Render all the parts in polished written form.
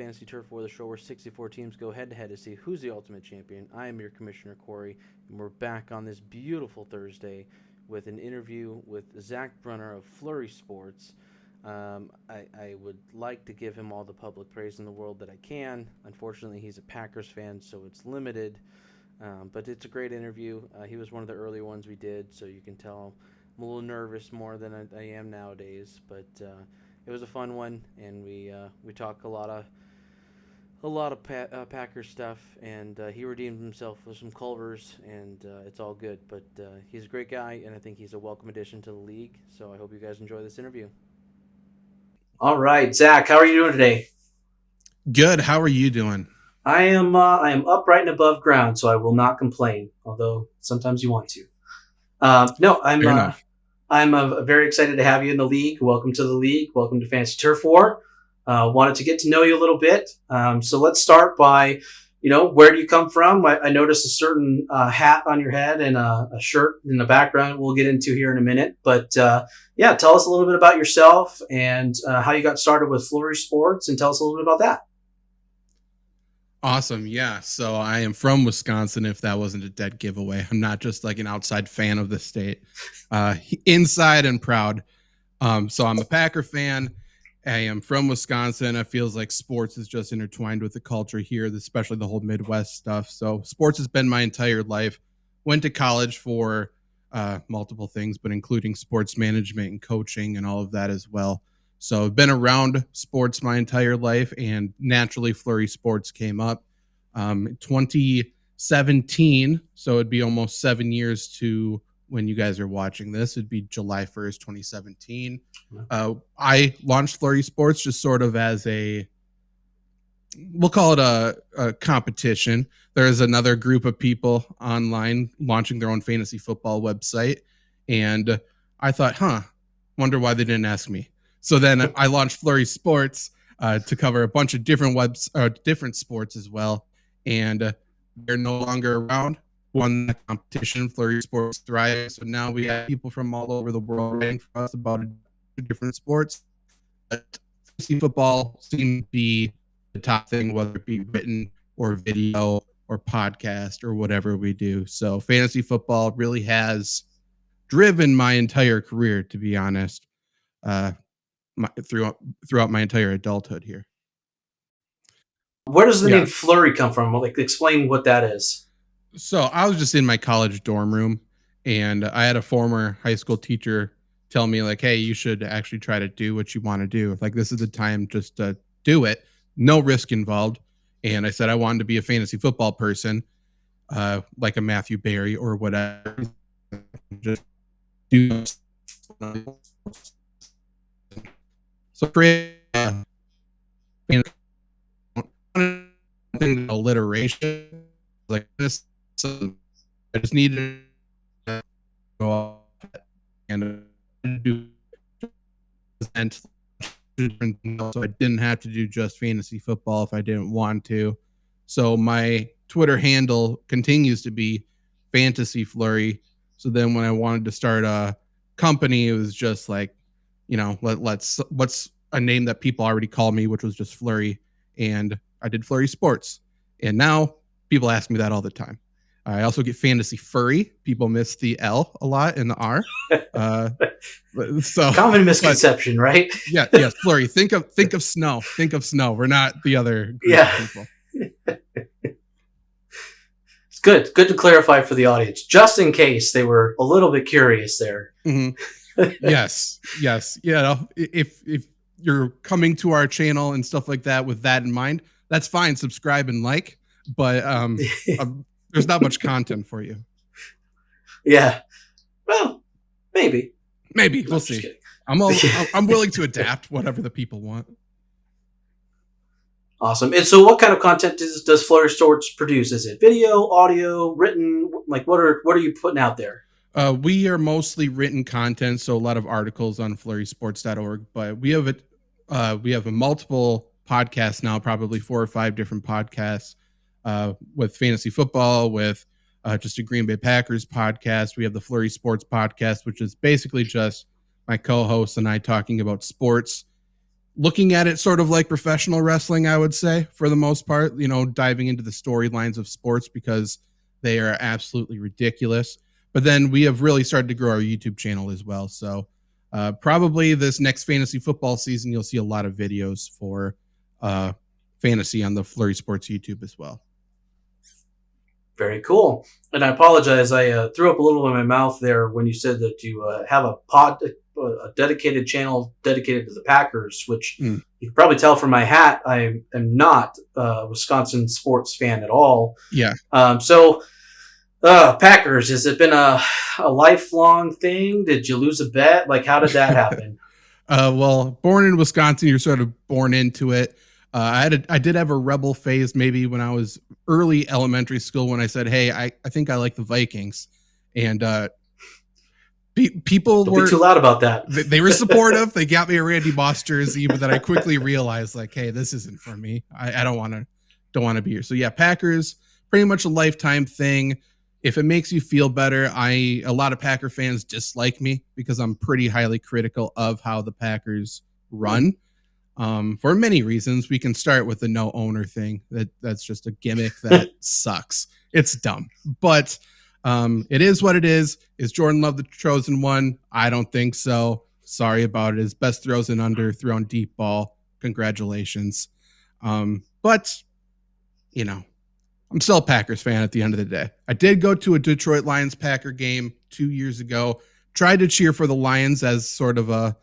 Fantasy Turf War, the show where 64 teams go head-to-head to see who's the ultimate champion. I am your commissioner, Cory, and we're back on this beautiful Thursday with an interview with Zach Brunner of Flurry Sports. I would like to give him all the public praise in the world that I can. Unfortunately, he's a Packers fan, so it's limited. But it's a great interview. He was one of the early ones we did, so you can tell I'm a little nervous more than I am nowadays. But it was a fun one, and we talk a lot of Packers stuff, and he redeemed himself with some Culvers, and it's all good. But he's a great guy, and I think he's a welcome addition to the league. So I hope you guys enjoy this interview. All right, Zach, how are you doing today? Good. How are you doing? I am upright and above ground, so I will not complain. Although sometimes you want to. I'm very excited to have you in the league. Welcome to the league. Welcome to Fantasy Turf War. Wanted to get to know you a little bit. So let's start by, where do you come from? I noticed a certain hat on your head and a shirt in the background we'll get into here in a minute. But tell us a little bit about yourself and how you got started with Flurry Sports, and tell us a little bit about that. Awesome. Yeah. So I am from Wisconsin, if that wasn't a dead giveaway. I'm not just like an outside fan of the state, inside and proud. So I'm a Packer fan. I am from Wisconsin. It feels like sports is just intertwined with the culture here, especially the whole Midwest stuff. So sports has been my entire life. Went to college for multiple things, but including sports management and coaching and all of that as well. So I've been around sports my entire life, and naturally Flurry Sports came up. 2017, so it'd be almost 7 years to when you guys are watching this. It'd be July 1st, 2017. I launched Flurry Sports just sort of as we'll call it a competition. There's another group of people online launching their own fantasy football website, and I thought, wonder why they didn't ask me. So then I launched Flurry Sports to cover a bunch of different sports as well. And they're no longer around. Won the competition, Flurry Sports thriving. So now we have people from all over the world writing for us about different sports. But fantasy football seems to be the top thing, whether it be written or video or podcast or whatever we do. So fantasy football really has driven my entire career, to be honest. Throughout my entire adulthood here. Where does the name Flurry come from? Like, explain what that is. So I was just in my college dorm room, and I had a former high school teacher tell me, like, hey, you should actually try to do what you want to do. Like, this is the time just to do it. No risk involved. And I said I wanted to be a fantasy football person, like a Matthew Berry or whatever. Just do so create alliteration like this. So I just needed to go off and do different things, so I didn't have to do just fantasy football if I didn't want to. So my Twitter handle continues to be Fantasy Flurry. So then when I wanted to start a company, it was just like, what's a name that people already call me, which was just Flurry, and I did Flurry Sports. And now people ask me that all the time. I also get Fantasy Furry. People miss the L a lot in the R. So common misconception, right? Yes, Flurry. Think of snow. Think of snow. We're not the other group of people. It's good to clarify for the audience, just in case they were a little bit curious there. Mm-hmm. Yes. If you're coming to our channel and stuff like that with that in mind, that's fine. Subscribe and like, but there's not much content for you. Yeah. Well, maybe. We'll see. I'm willing to adapt whatever the people want. Awesome. And so what kind of content does Flurry Sports produce? Is it video, audio, written? Like, what are you putting out there? We are mostly written content, so a lot of articles on flurrysports.org, but we have a multiple podcasts now, probably 4 or 5 different podcasts with fantasy football, with just a Green Bay Packers podcast. We have the Flurry Sports podcast, which is basically just my co-host and I talking about sports looking at it sort of like professional wrestling, I would say, for the most part, diving into the storylines of sports because they are absolutely ridiculous. But then we have really started to grow our YouTube channel as well. So probably this next fantasy football season, you'll see a lot of videos for fantasy on the Flurry Sports YouTube as well. Very cool. And I apologize. I threw up a little in my mouth there when you said that you have a dedicated channel dedicated to the Packers, which you can probably tell from my hat. I am not a Wisconsin sports fan at all. Yeah. Packers, has it been a lifelong thing? Did you lose a bet? Like, how did that happen? Well, born in Wisconsin, you're sort of born into it. I did have a rebel phase maybe when I was early elementary school when I said, hey, I think I like the Vikings. And people Don't be too loud about that. They were supportive. They got me a Randy Moss jersey, but then I quickly realized, like, hey, this isn't for me. I don't want to be here. So yeah, Packers, pretty much a lifetime thing. If it makes you feel better, a lot of Packer fans dislike me because I'm pretty highly critical of how the Packers run. For many reasons. We can start with the no owner thing. That's just a gimmick that sucks. It's dumb, but it is what it is. Is Jordan Love the chosen one? I don't think so. Sorry about it. His best throws in under, thrown deep ball. Congratulations. But I'm still a Packers fan at the end of the day. I did go to a Detroit Lions Packer game 2 years ago. Tried to cheer for the Lions as sort of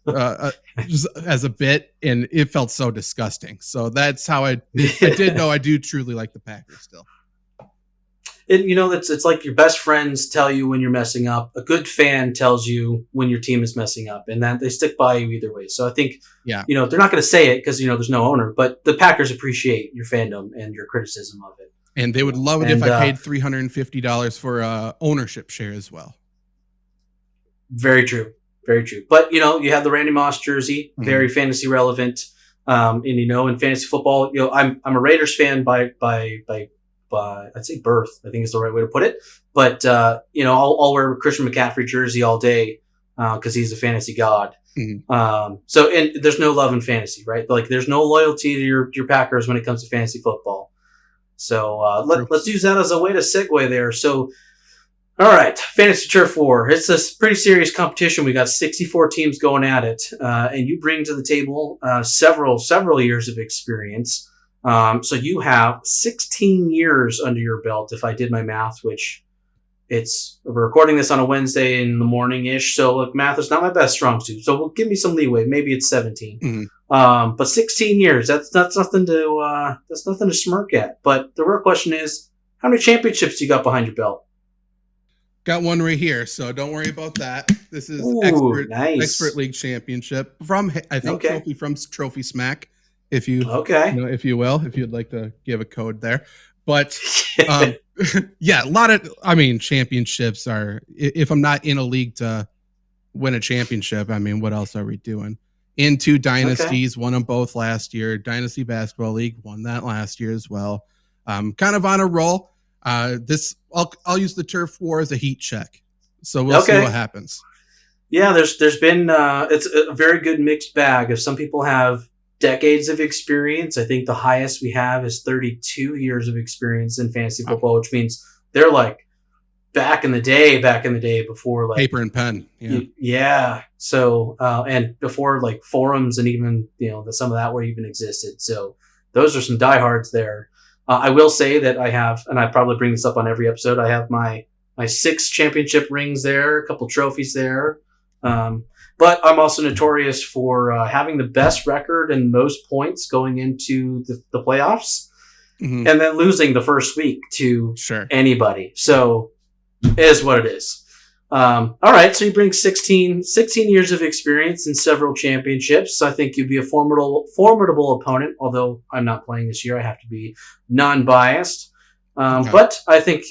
as a bit, and it felt so disgusting. So that's how I did know I do truly like the Packers still. It's like your best friends tell you when you're messing up. A good fan tells you when your team is messing up, and that they stick by you either way. So I think, they're not going to say it because, there's no owner, but the Packers appreciate your fandom and your criticism of it. And they would love it if I paid $350 for ownership share as well. Very true. Very true. But, you have the Randy Moss jersey, very fantasy relevant. And, in fantasy football, I'm a Raiders fan by I'd say birth, I think is the right way to put it. But, I'll wear a Christian McCaffrey jersey all day because he's a fantasy god. And there's no love in fantasy, right? Like, there's no loyalty to your Packers when it comes to fantasy football. So let's use that as a way to segue there. So, all right, Fantasy Turf War. It's a pretty serious competition. We got 64 teams going at it, and you bring to the table several years of experience. So you have 16 years under your belt, if I did my math, which we're recording this on a Wednesday in the morning-ish. So look, math is not my best strong suit. So give me some leeway. Maybe it's 17. But 16 years, that's nothing to smirk at. But the real question is, how many championships do you got behind your belt? Got one right here, so don't worry about that. This is Expert League Championship from, I think, Trophy from Trophy Smack. If you if you will, if you'd like to give a code there. But yeah, a lot of, championships are, if I'm not in a league to win a championship, what else are we doing? In 2 dynasties, won them both last year. Dynasty Basketball League won that last year as well. Kind of on a roll. I'll use the Turf War as a heat check. So we'll see what happens. Yeah, there's been it's a very good mixed bag. If some people have decades of experience, I think the highest we have is 32 years of experience in fantasy football, which means they're like back in the day before like paper and pen. Yeah. So and before like forums and even some of that were even existed. So those are some diehards there. I will say that I have, and I probably bring this up on every episode, I have my 6 championship rings there, a couple trophies there. But I'm also notorious for having the best record and most points going into the playoffs, and then losing the first week to anybody. So it is what it is. All right, so you bring 16 years of experience and several championships. So I think you'd be a formidable opponent, although I'm not playing this year. I have to be non-biased. But I think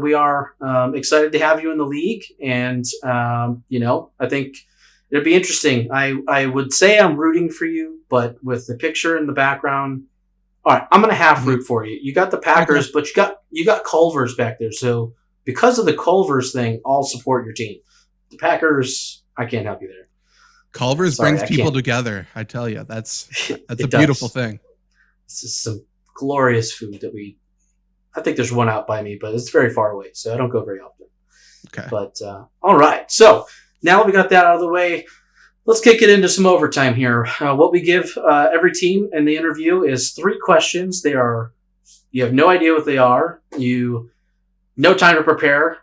we are excited to have you in the league. And, I think it'd be interesting. I would say I'm rooting for you, but with the picture in the background, all right, I'm going to half root for you. You got the Packers, but you got Culver's back there. So because of the Culver's thing, I'll support your team. The Packers, I can't help you there. Culver's Sorry, brings I people can't. together. I tell you, that's It a does. beautiful thing. This is some glorious food that I think there's one out by me, but it's very far away, so I don't go very often. Okay. But all right, so now we got that out of the way. Let's kick it into some overtime here. What we give every team in the interview is 3 questions. You have no idea what they are. No time to prepare.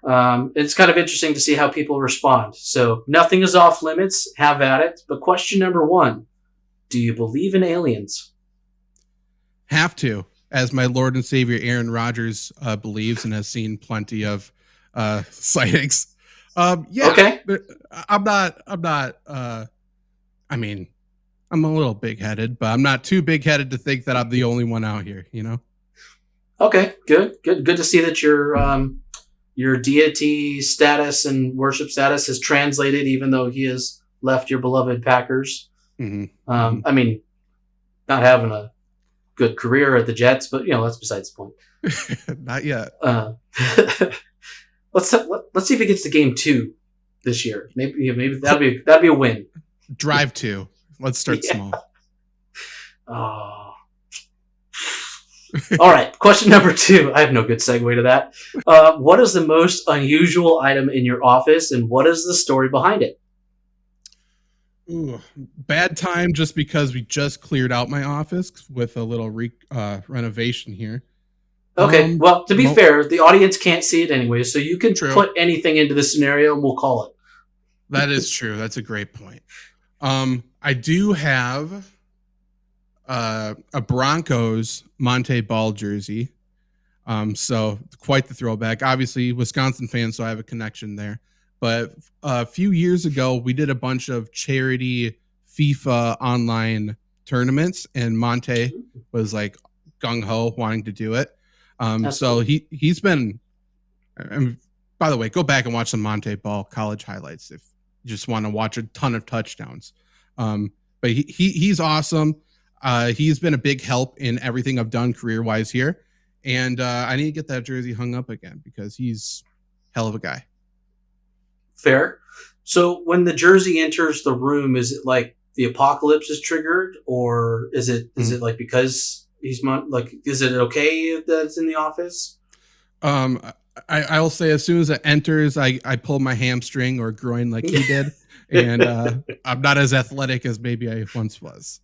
It's kind of interesting to see how people respond. So nothing is off limits. Have at it. But question number 1, do you believe in aliens? Have to, as my Lord and Savior Aaron Rodgers believes and has seen plenty of sightings. Yeah. Okay. I'm not. I mean, I'm a little big-headed, but I'm not too big-headed to think that I'm the only one out here. You know. Okay. Good to see that your deity status and worship status has translated, even though he has left your beloved Packers. Mm-hmm. I mean, not having a good career at the Jets, but that's besides the point. Not yet. Let's see if he gets to game 2 this year. Maybe that'd be a win. Drive 2. Let's start small. Oh. All right. Question number 2. I have no good segue to that. What is the most unusual item in your office, and what is the story behind it? Ooh, bad time just because we just cleared out my office with a little renovation here. Okay. Well, to be fair, the audience can't see it anyway, so you can put anything into the scenario and we'll call it. That is true. That's a great point. I do have a Broncos Monte Ball jersey. So quite the throwback. Obviously, Wisconsin fan, so I have a connection there. But a few years ago, we did a bunch of charity FIFA online tournaments, and Monte was like gung ho wanting to do it. So he's been. By the way, go back and watch some Monte Ball college highlights if you just want to watch a ton of touchdowns. But he's awesome. He's been a big help in everything I've done career-wise here. And I need to get that jersey hung up again because he's hell of a guy. Fair. So when the jersey enters the room, is it like the apocalypse is triggered, or is it like because is it okay that it's in the office? I'll say as soon as it enters, I pull my hamstring or groin like he did. And I'm not as athletic as maybe I once was.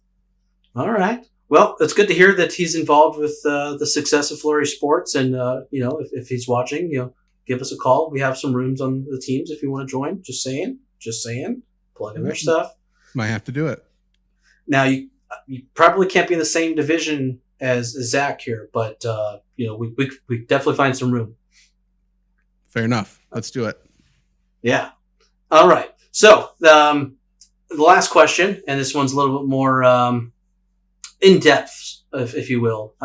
All right. Well, it's good to hear that he's involved with the success of Flurry Sports. And, if he's watching, give us a call. We have some rooms on the teams if you want to join. Just saying. Plug in their stuff. Might have to do it. Now, you probably can't be in the same division as Zach here, but, we definitely find some room. Fair enough. Let's do it. Yeah. All right. So the last question, and this one's a little bit more in depth, if you will.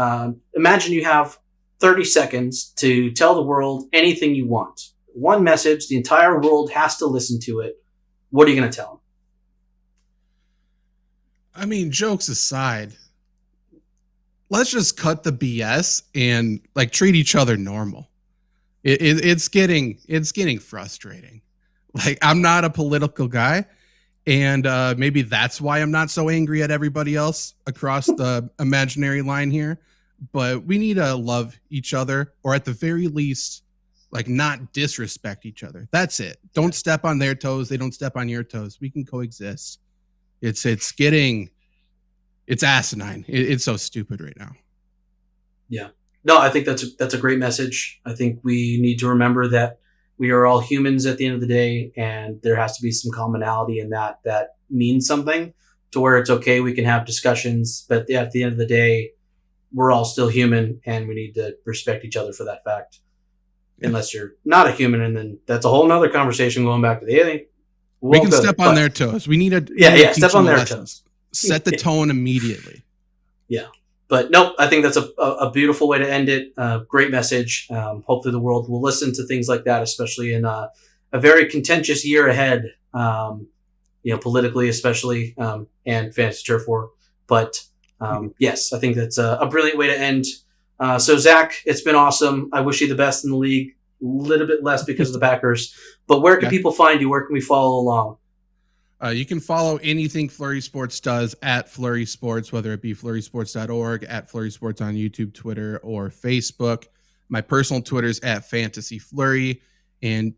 Imagine you have 30 seconds to tell the world anything you want. One message, the entire world has to listen to it. What are you going to tell them? I mean, jokes aside, let's just cut the BS and treat each other normal. It's getting frustrating. I'm not a political guy, and maybe that's why I'm not so angry at everybody else across the imaginary line here. But we need to love each other, or at the very least, not disrespect each other. That's it. Don't step on their toes. They don't step on your toes. We can coexist. It's asinine. It's so stupid right now. Yeah. No, I think that's a great message. I think we need to remember that we are all humans at the end of the day, and there has to be some commonality in that means something to where it's okay. We can have discussions, but at the end of the day, we're all still human, and we need to respect each other for that fact. Yeah. Unless you're not a human, and then that's a whole nother conversation going back to the alien. We can step on their toes. We need to step on their toes. Set the tone immediately. Yeah. But nope, I think that's a beautiful way to end it. Great message. Hopefully the world will listen to things like that, especially in a very contentious year ahead, politically especially, and Fantasy Turf War. But yes, I think that's a brilliant way to end. So Zach, it's been awesome. I wish you the best in the league. A little bit less because of the Packers. But where can people find you? Where can we follow along? You can follow anything Flurry Sports does at Flurry Sports, whether it be flurrysports.org, at Flurry Sports on YouTube, Twitter, or Facebook. My personal Twitter is at Fantasy Flurry.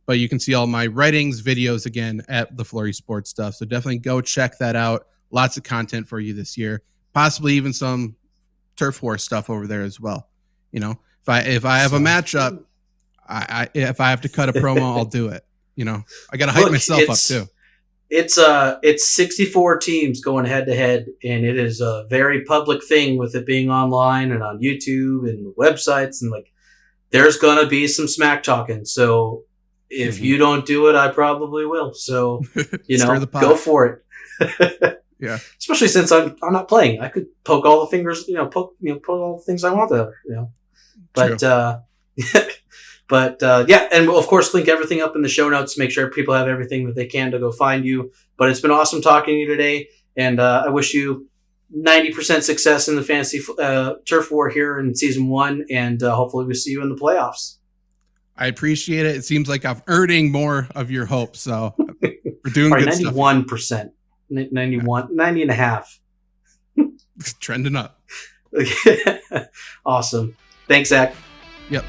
But you can see all my writings, videos, again, at the Flurry Sports stuff. So definitely go check that out. Lots of content for you this year. Possibly even some Turf War stuff over there as well. You know, if I have a matchup, if I have to cut a promo, I'll do it. You know, I got to hype myself up too. It's 64 teams going head to head, and it is a very public thing with it being online and on YouTube and websites, and like there's gonna be some smack talking. So if you don't do it, I probably will. So go for it. Yeah. Especially since I'm not playing, I could poke all the fingers, poke all the things I want there. But yeah, and we'll of course link everything up in the show notes to make sure people have everything that they can to go find you. But it's been awesome talking to you today, and I wish you 90% success in the fantasy turf war here in season 1, and hopefully we see you in the playoffs. I appreciate it. It seems like I'm earning more of your hope, so we're doing good 91%, stuff. 90 and a half. Trending up. Awesome. Thanks, Zach. Yep.